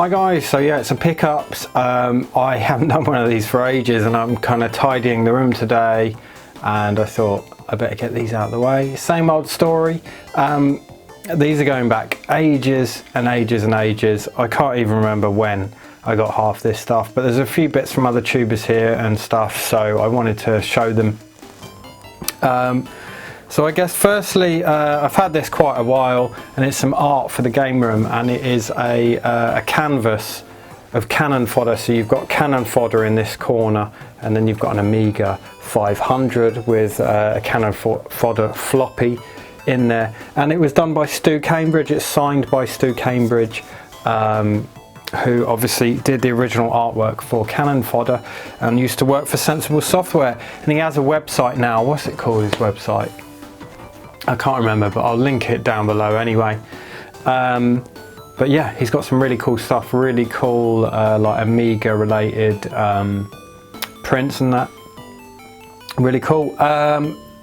Hi guys, so yeah, it's a pickups. I haven't done one of these for ages and I'm kind of tidying the room today and I thought I better get these out of the way. Same old story. These are going back ages and ages and ages. I can't even remember when I got half this stuff, but there's a few bits from other tubers here and stuff, so I wanted to show them. So I guess firstly, I've had this quite a while and it's some art for the game room, and it is a canvas of cannon fodder. So you've got cannon fodder in this corner and then you've got an Amiga 500 with a cannon fodder floppy in there. And it was done by Stu Cambridge, it's signed by Stu Cambridge, who obviously did the original artwork for Cannon Fodder and used to work for Sensible Software. And he has a website now. What's it called, his website? I can't remember, but I'll link it down below anyway. But yeah, he's got some really cool stuff, really cool like Amiga related prints and that. Really cool.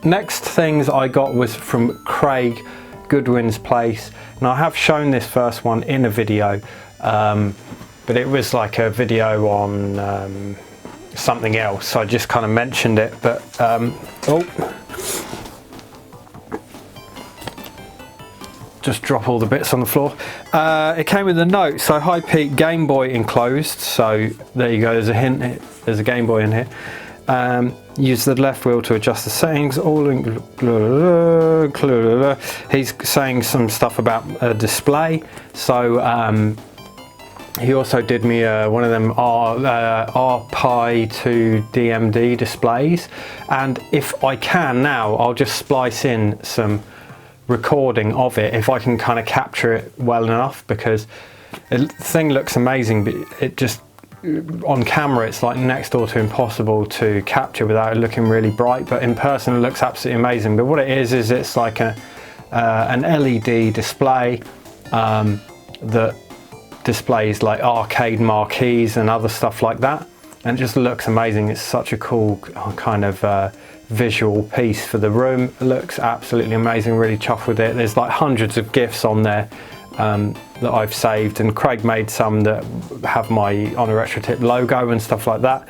Next things I got was from Craig, Goodwins Place. Now I have shown this first one in a video, but it was like a video on something else, so I just kind of mentioned it. But just drop all the bits on the floor. It came with a note, so High Peak Game Boy enclosed, so there you go, there's a hint, there's a Game Boy in here. Use the left wheel to adjust the settings, he's saying some stuff about a display, so he also did me one of them RPi to DMD displays, and if I can now, I'll just splice in some recording of it if I can kind of capture it well enough, because the thing looks amazing, but it just on camera it's like next door to impossible to capture without it looking really bright, but in person it looks absolutely amazing. But what it is it's like an LED display that displays like arcade marquees and other stuff like that, and it just looks amazing. It's such a cool kind of visual piece for the room. It looks absolutely amazing, really chuffed with it. There's like hundreds of GIFs on there that I've saved, and Craig made some that have my On a Retro Tip logo and stuff like that.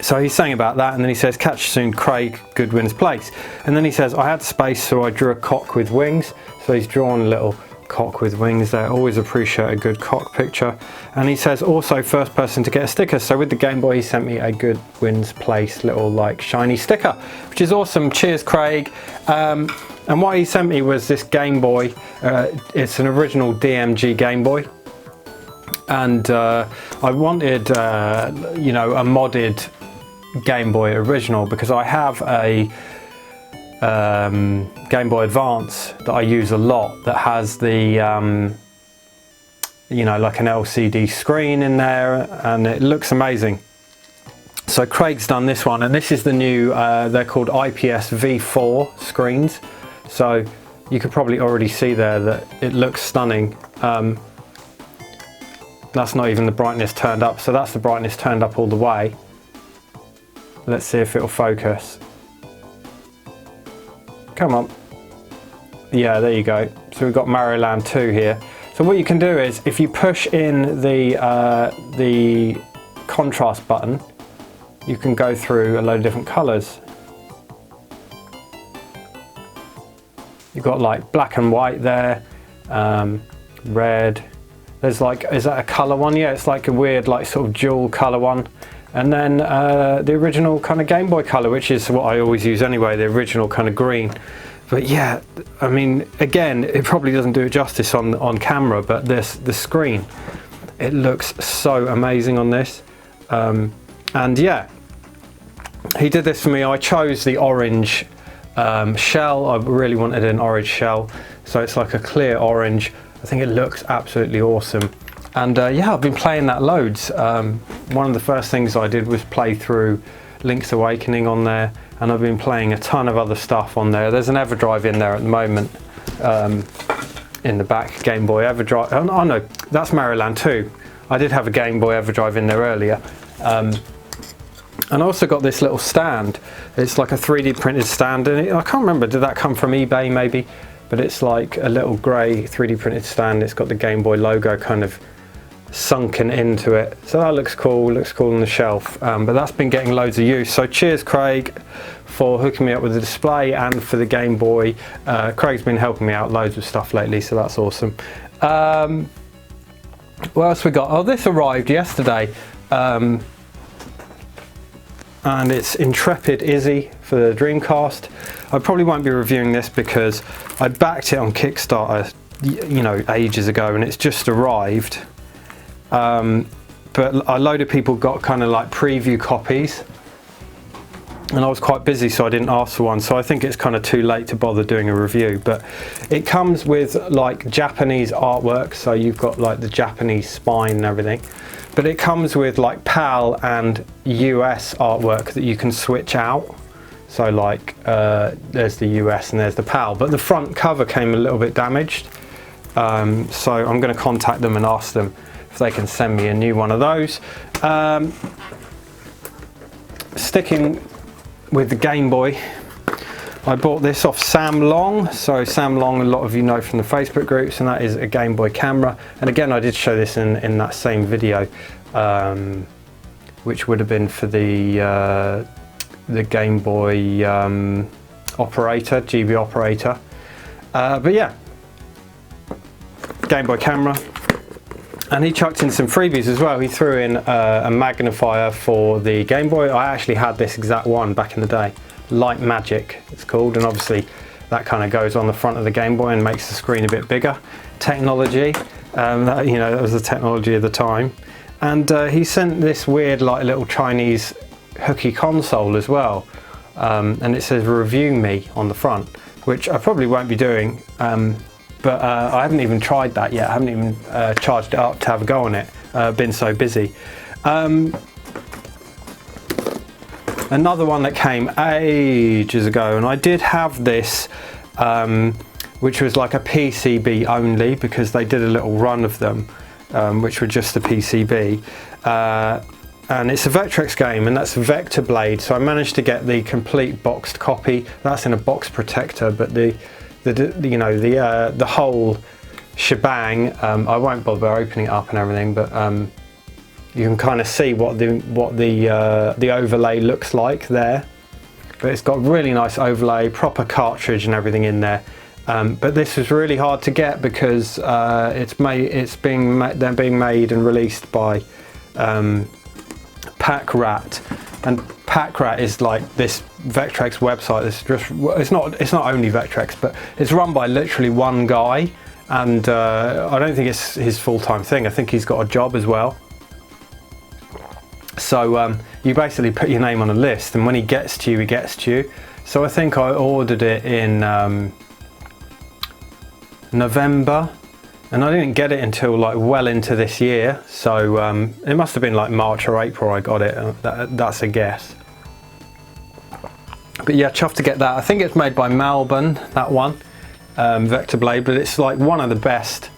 So he's saying about that, and then he says, catch you soon, Craig, Goodwins Place. And then he says, I had space so I drew a cock with wings. So he's drawn a little cock with wings there. Always appreciate a good cock picture. And he says also first person to get a sticker, so with the Game Boy he sent me a Goodwins Place little like shiny sticker, which is awesome. Cheers Craig. And what he sent me was this Game Boy. It's an original DMG Game Boy, and I wanted you know, a modded Game Boy original, because I have a Game Boy Advance that I use a lot that has the you know, like an LCD screen in there, and it looks amazing. So Craig's done this one, and this is the new they're called IPS V4 screens, so you could probably already see there that it looks stunning. That's not even the brightness turned up, so that's the brightness turned up all the way. Let's see if it'll focus. Come on. Yeah, there you go. So we've got Mario Land 2 here. So what you can do is, if you push in the contrast button, you can go through a load of different colours. You've got like black and white there, red. There's like, is that a colour one? Yeah, it's like a weird like sort of dual colour one. And then the original kind of Game Boy colour, which is what I always use anyway, the original kind of green. But yeah, I mean, again, it probably doesn't do it justice on camera, but the screen, it looks so amazing on this. And yeah, he did this for me. I chose the orange shell. I really wanted an orange shell, so it's like a clear orange. I think it looks absolutely awesome. And yeah, I've been playing that loads. One of the first things I did was play through Link's Awakening on there, and I've been playing a ton of other stuff on there. There's an Everdrive in there at the moment, in the back, Game Boy Everdrive. Oh no, that's Mario Land 2. I did have a Game Boy Everdrive in there earlier. And I also got this little stand. It's like a 3D printed stand, and I can't remember, did that come from eBay maybe? but it's like a little grey 3D printed stand. It's got the Game Boy logo kind of sunken into it, so that looks cool on the shelf. But that's been getting loads of use, so cheers Craig for hooking me up with the display and for the Game Boy. Craig's been helping me out loads with stuff lately, so that's awesome. What else we got? Oh, this arrived yesterday, and it's Intrepid Izzy for the Dreamcast. I probably won't be reviewing this because I backed it on Kickstarter, you know, ages ago, and it's just arrived. But a load of people got kind of like preview copies, and I was quite busy, so I didn't ask for one, so I think it's kind of too late to bother doing a review. But it comes with like Japanese artwork, so you've got like the Japanese spine and everything, but it comes with like PAL and US artwork that you can switch out. So like there's the US and there's the PAL, but the front cover came a little bit damaged, so I'm going to contact them and ask them if they can send me a new one of those. Sticking with the Game Boy, I bought this off Sam Long. So Sam Long, a lot of you know from the Facebook groups, and that is a Game Boy Camera. And again, I did show this in that same video, which would have been for the Game Boy operator, GB operator. But yeah, Game Boy Camera. And he chucked in some freebies as well. He threw in a magnifier for the Game Boy. I actually had this exact one back in the day. Light Magic it's called, and obviously that kind of goes on the front of the Game Boy and makes the screen a bit bigger. Technology, that, you know, that was the technology of the time. And he sent this weird like little Chinese hooky console as well. And it says review me on the front, which I probably won't be doing. But I haven't even tried that yet. I haven't even charged it up to have a go on it. Been so busy. Another one that came ages ago, and I did have this, which was like a PCB only, because they did a little run of them, which were just the PCB. And it's a Vectrex game, and that's Vector Blade. So I managed to get the complete boxed copy. That's in a box protector, but the whole shebang, I won't bother opening it up and everything, but you can kind of see what the overlay looks like there. But it's got really nice overlay, proper cartridge and everything in there. But this was really hard to get because they're being made and released by Pack Rat, and Pack Rat is like this Vectrex website. It's not only Vectrex, but it's run by literally one guy, and I don't think it's his full-time thing. I think he's got a job as well. So you basically put your name on a list, and when he gets to you, he gets to you. So I think I ordered it in November, and I didn't get it until like well into this year. So it must have been like March or April I got it. That's a guess. But yeah, chuffed to get that. I think it's made by Malbon, that one, Vector Blade, but it's like one of the best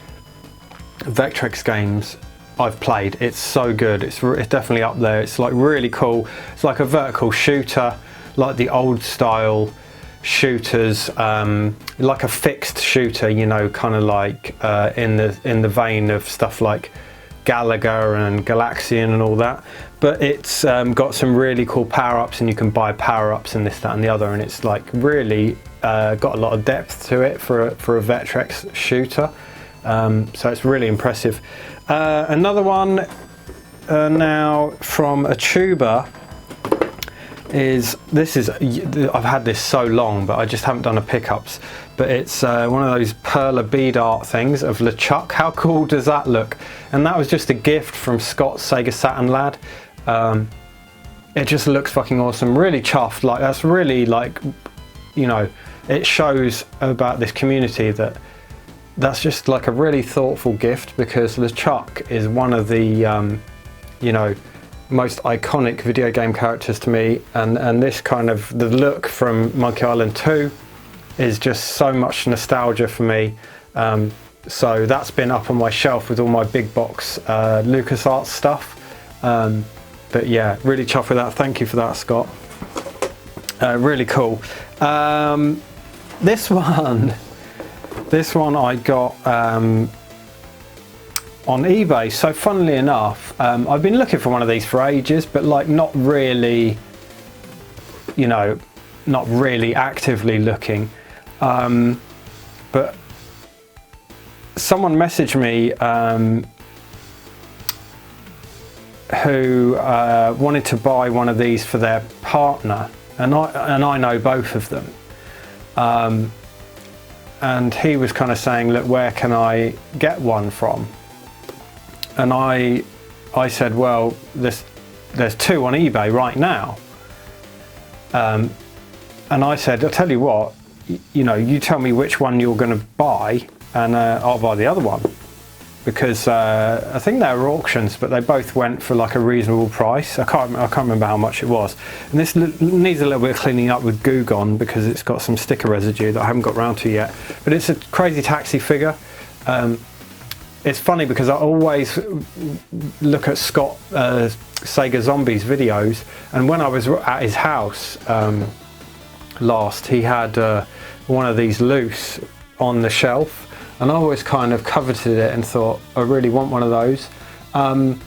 Vectrex games I've played. It's so good. It's definitely up there. It's like really cool. It's like a vertical shooter, like the old style shooters, like a fixed shooter, you know, kind of like in the vein of stuff like Galaga and Galaxian and all that. But it's got some really cool power-ups, and you can buy power-ups and this, that and the other, and it's like really got a lot of depth to it for a Vectrex shooter. So it's really impressive. Another one now from a tuber is I've had this so long, but I just haven't done a pickups. But it's one of those perla bead art things of LeChuck. How cool does that look? And that was just a gift from Scott's SegaSaturnLad. It just looks fucking awesome. Really chuffed. Like that's really like, you know, it shows about this community that's just like a really thoughtful gift, because LeChuck is one of the you know, most iconic video game characters to me, and this kind of the look from Monkey Island 2 is just so much nostalgia for me. So that's been up on my shelf with all my big box LucasArts stuff. But yeah, really chuffed with that. Thank you for that, Scott. Really cool. This one This one I got on eBay. So funnily enough, I've been looking for one of these for ages, but like not really, you know, not really actively looking. But someone messaged me who wanted to buy one of these for their partner, and I know both of them. And he was kind of saying, look, where can I get one from? And I said, well, there's two on eBay right now. And I said, I'll tell you what, you know, you tell me which one you're going to buy, and I'll buy the other one. Because I think they were auctions, but they both went for like a reasonable price. I can't remember how much it was. And this needs a little bit of cleaning up with Goo Gone because it's got some sticker residue that I haven't got round to yet. But it's a Crazy Taxi figure. It's funny because I always look at Scott Sega Zombies videos, and when I was at his house last, he had one of these loose on the shelf. And I always kind of coveted it and thought, I really want one of those. And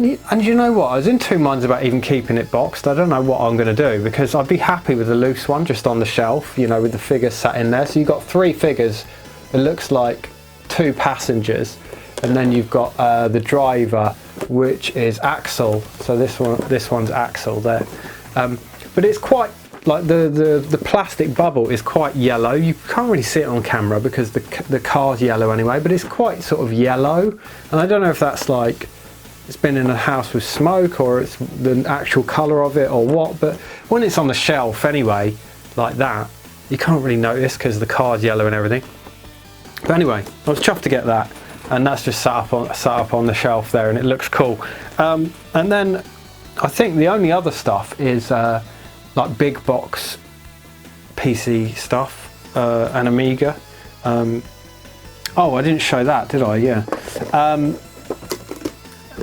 you know what, I was in two minds about even keeping it boxed. I don't know what I'm going to do, because I'd be happy with a loose one just on the shelf, you know, with the figures sat in there. So you've got three figures, it looks like two passengers, and then you've got the driver, which is Axel. So this one's Axel there. But it's quite, like the plastic bubble is quite yellow. You can't really see it on camera because the car's yellow anyway, but it's quite sort of yellow. And I don't know if that's like it's been in a house with smoke, or it's the actual colour of it, or what. But when it's on the shelf anyway, like that, you can't really notice because the car's yellow and everything. But anyway, I was chuffed to get that, and that's just sat up on the shelf there, and it looks cool. And then I think the only other stuff is like big box PC stuff, an Amiga. Oh, I didn't show that, did I? Yeah.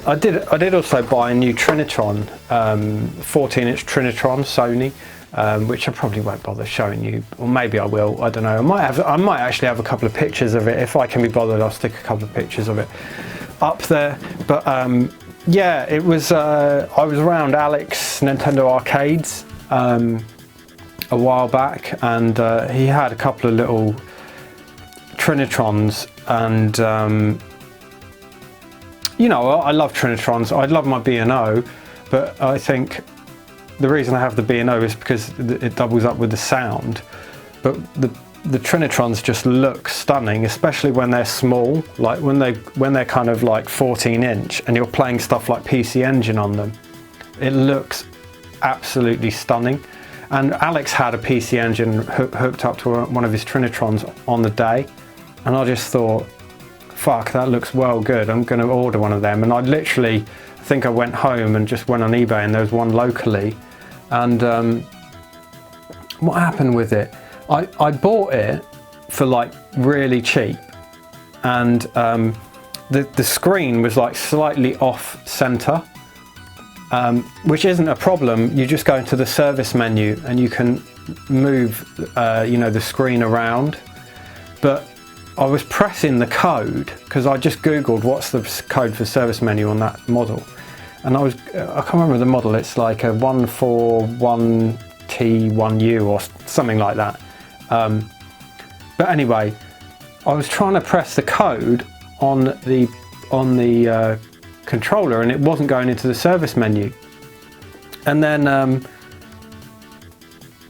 I did also buy a new Trinitron, 14-inch Trinitron Sony, which I probably won't bother showing you, or maybe I will. I don't know. I might actually have a couple of pictures of it. If I can be bothered, I'll stick a couple of pictures of it up there. But yeah, it was. I was around Alex Nintendo Arcades a while back, and he had a couple of little Trinitrons, and you know, I love Trinitrons. I love my B&O, but I think the reason I have the B&O is because it doubles up with the sound. But the Trinitrons just look stunning, especially when they're small, like when they're kind of like 14-inch and you're playing stuff like PC Engine on them. It looks absolutely stunning. And Alex had a PC Engine hooked up to one of his Trinitrons on the day, and I just thought, fuck, that looks well good, I'm going to order one of them. And I literally think I went home and just went on eBay, and there was one locally. And what happened with it, I bought it for like really cheap, and the screen was like slightly off center, which isn't a problem. You just go into the service menu and you can move you know, the screen around. But I was pressing the code because I just googled what's the code for service menu on that model, and I can't remember the model. It's like a 141T1U or something like that. But anyway, I was trying to press the code on the controller, and it wasn't going into the service menu. And then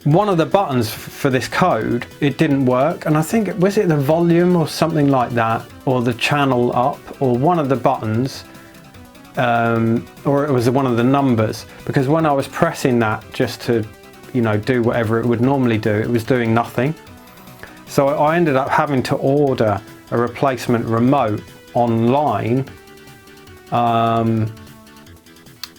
one of the buttons for this code, it didn't work, and I think, was it the volume or something like that, or the channel up, or one of the buttons, or it was one of the numbers, because when I was pressing that just to, you know, do whatever it would normally do, it was doing nothing. So I ended up having to order a replacement remote online,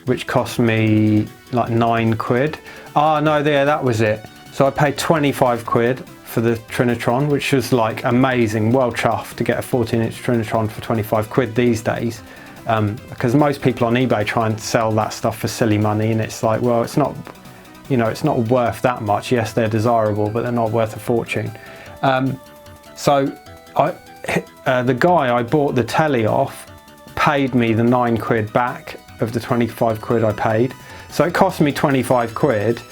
which cost me like £9. Ah, no, there, that was it. So I paid 25 quid for the Trinitron, which was like amazing, well chuffed to get a 14-inch Trinitron for 25 quid these days. Because most people on eBay try and sell that stuff for silly money, and it's like, well, it's not, you know, it's not worth that much. Yes, they're desirable, but they're not worth a fortune. So the guy I bought the telly off paid me the 9 quid back of the 25 quid I paid. So it cost me 25 quid,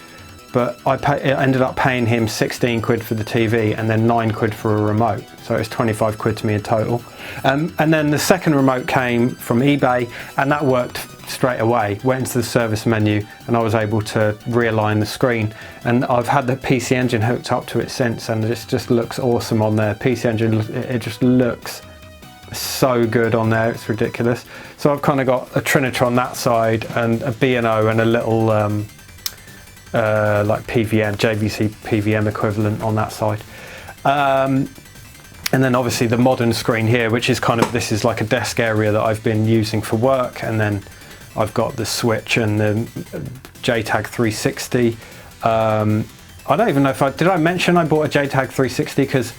but I ended up paying him 16 quid for the TV and then 9 quid for a remote. So it was 25 quid to me in total. And then the second remote came from eBay, and that worked straight away. Went into the service menu and I was able to realign the screen. And I've had the PC Engine hooked up to it since, and it just looks awesome on there. PC Engine, it just looks so good on there, it's ridiculous. So I've kind of got a Trinitron that side and a B&O and a little like PVM, JVC PVM equivalent on that side. And then obviously the modern screen here, which is kind of, this is like a desk area that I've been using for work, and then I've got the Switch and the JTAG 360. I don't even know if did I mention I bought a JTAG 360, because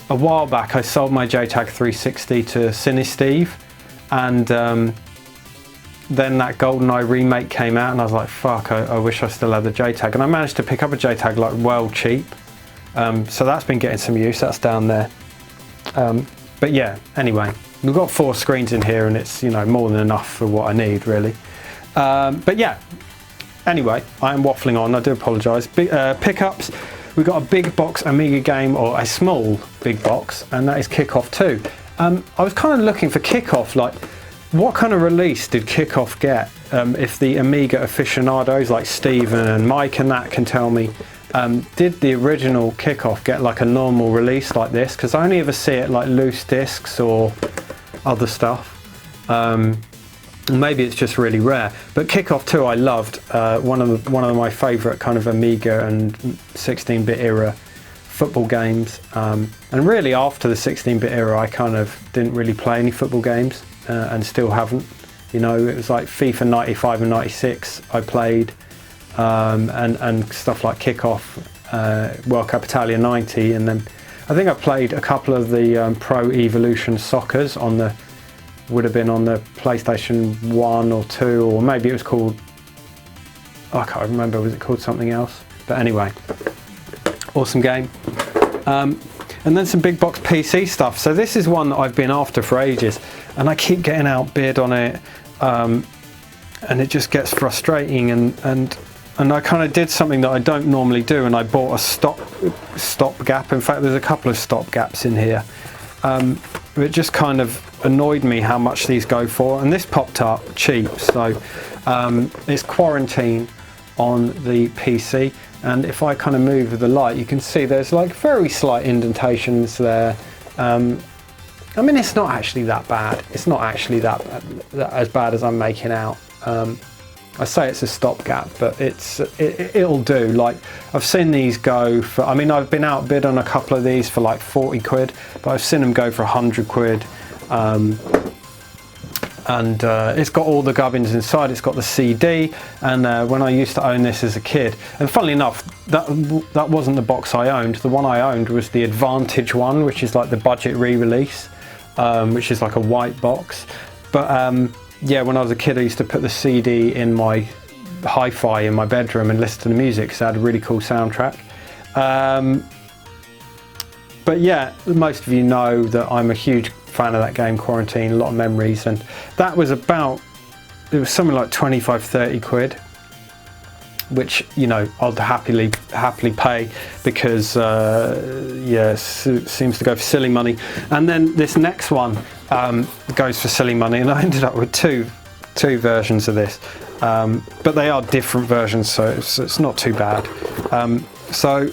a while back I sold my JTAG 360 to CineSteve, and then that GoldenEye remake came out and I was like, fuck, I wish I still had the JTAG, and I managed to pick up a JTAG like well cheap. So that's been getting some use, that's down there. But yeah, anyway, we've got 4 screens in here and it's, you know, more than enough for what I need really. But yeah, anyway, I am waffling on, I do apologise. Pickups, we've got a big box Amiga game, or a small big box, and that is Kickoff 2. I was kind of looking for Kickoff, like what kind of release did Kickoff get? If the Amiga aficionados like Stephen and Mike and that can tell me, did the original Kickoff get like a normal release like this? Because I only ever see it like loose discs or other stuff. Maybe it's just really rare. But Kickoff 2 I loved. One of my favourite kind of Amiga and 16-bit era football games. And really after the 16-bit era I kind of didn't really play any football games, and still haven't. You know, it was like FIFA 95 and 96 I played, and stuff like Kickoff, World Cup Italia 90, and then I think I played a couple of the Pro Evolution Soccers on the, would have been on the PlayStation 1 or 2, or maybe it was called, I can't remember, was it called something else? But anyway, awesome game. And then some big box PC stuff. So this is one that I've been after for ages, and I keep getting outbid on it, and it just gets frustrating, and I kind of did something that I don't normally do, and I bought a stopgap. In fact, there's a couple of stopgaps in here. It just kind of annoyed me how much these go for, and this popped up cheap. So it's Quarantine on the PC, and if I kind of move the light, you can see there's like very slight indentations there. I mean, it's not actually that bad. It's not actually that as bad as I'm making out. I say it's a stopgap, but it'll do. Like, I've seen these go for, I mean, I've been outbid on a couple of these for like 40 quid, but I've seen them go for 100 quid. And it's got all the gubbins inside. It's got the CD, and when I used to own this as a kid, and funnily enough, that wasn't the box I owned. The one I owned was the Advantage one, which is like the budget re-release, which is like a white box. But yeah, when I was a kid, I used to put the CD in my hi-fi in my bedroom and listen to the music, because it had a really cool soundtrack. But yeah, most of you know that I'm a huge fan of that game, Quarantine, a lot of memories, and that was about, it was something like 25-30 quid, which, you know, I'd happily pay, because yeah, seems to go for silly money. And then this next one goes for silly money, and I ended up with two versions of this, but they are different versions, so it's not too bad. So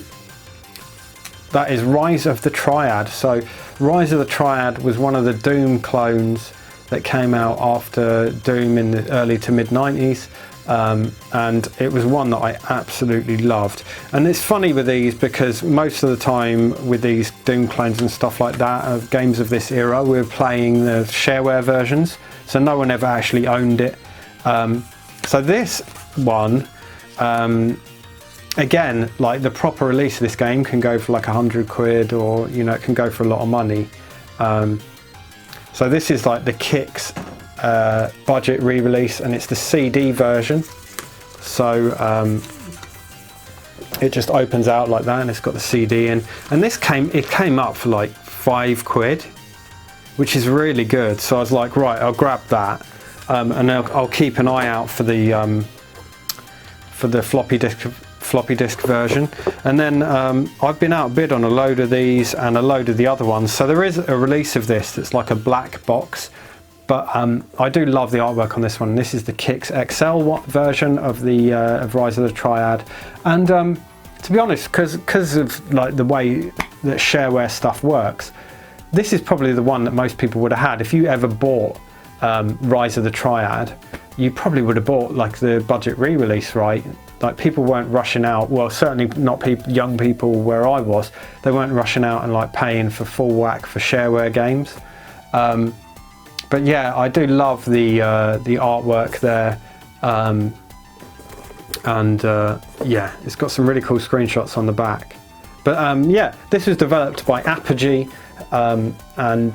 that is Rise of the Triad. So Rise of the Triad was one of the Doom clones that came out after Doom in the early to mid 90s, and it was one that I absolutely loved. And it's funny with these, because most of the time with these Doom clones and stuff like that, of games of this era, we're playing the shareware versions, so no one ever actually owned it. So this one, again, like the proper release of this game can go for like 100 quid, or, you know, it can go for a lot of money. So this is like the Kicks budget re-release, and it's the CD version. So it just opens out like that, and it's got the CD in. And this came up for like £5, which is really good. So I was like, right, I'll grab that, and I'll keep an eye out for the floppy disk version. And then I've been outbid on a load of these and a load of the other ones. So there is a release of this that's like a black box. But I do love the artwork on this one. This is the Kix XL version of the of Rise of the Triad, and to be honest, because of like the way that shareware stuff works, this is probably the one that most people would have had. If you ever bought Rise of the Triad, you probably would have bought like the budget re-release, right? Like people weren't rushing out. Well, certainly not young people where I was. They weren't rushing out and like paying for full whack for shareware games. But yeah, I do love the artwork there, and yeah, it's got some really cool screenshots on the back. But yeah, this was developed by Apogee, and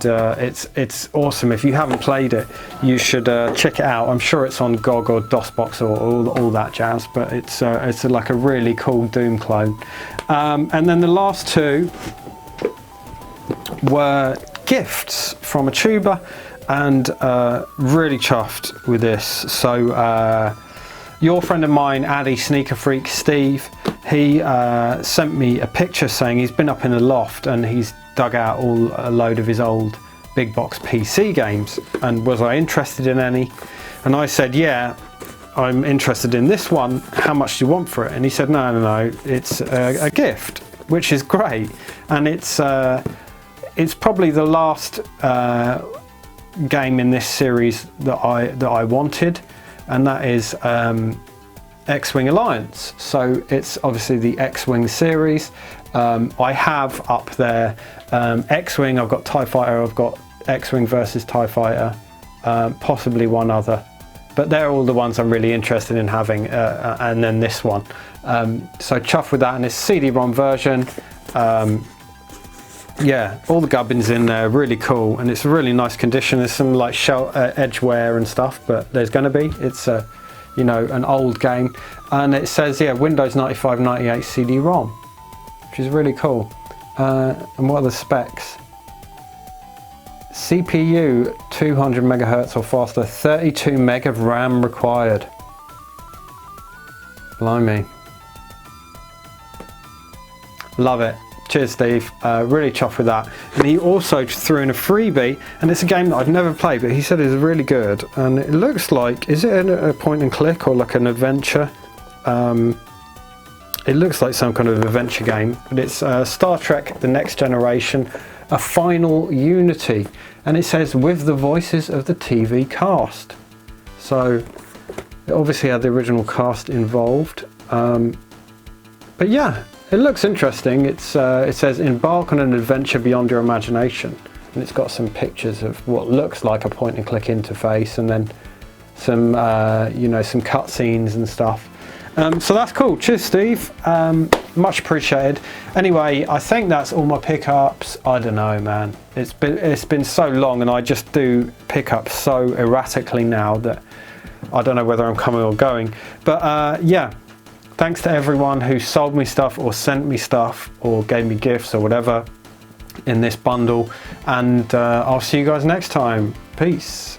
it's awesome. If you haven't played it, you should check it out. I'm sure it's on GOG or DOSBox or all that jazz. But it's like a really cool Doom clone. And then the last two were gifts from a tuber. And really chuffed with this. So your friend of mine, Adisneakerfreak Steve, he sent me a picture saying he's been up in the loft and he's dug out a load of his old big box PC games, and was I interested in any? And I said, yeah, I'm interested in this one. How much do you want for it? And he said, no, it's a gift, which is great. And it's probably the last game in this series that I wanted, and that is X-Wing Alliance. So it's obviously the X-Wing series. I have up there X-Wing, I've got TIE Fighter, I've got X-Wing versus TIE Fighter, possibly one other, but they're all the ones I'm really interested in having, and then this one. So chuffed with that, and it's CD-ROM version. Yeah, all the gubbins in there, really cool, and it's a really nice condition. There's some like edge wear and stuff, but there's going to be. It's you know, an old game, and it says, yeah, Windows 95, 98 CD-ROM, which is really cool. And what are the specs? CPU 200 megahertz or faster, 32 meg of RAM required. Blimey. Love it. Cheers, Steve. Really chuffed with that. And he also threw in a freebie, and it's a game that I've never played, but he said it's really good. And it looks like, is it a point and click or like an adventure? It looks like some kind of adventure game, but it's Star Trek The Next Generation, A Final Unity. And it says, with the voices of the TV cast. So it obviously had the original cast involved. But yeah, it looks interesting. It says, embark on an adventure beyond your imagination. And it's got some pictures of what looks like a point and click interface, and then some, you know, some cutscenes and stuff. So that's cool. Cheers, Steve. Much appreciated. Anyway, I think that's all my pickups. I don't know, man. It's been so long, and I just do pickups so erratically now that I don't know whether I'm coming or going. But yeah, thanks to everyone who sold me stuff or sent me stuff or gave me gifts or whatever in this bundle. And I'll see you guys next time. Peace.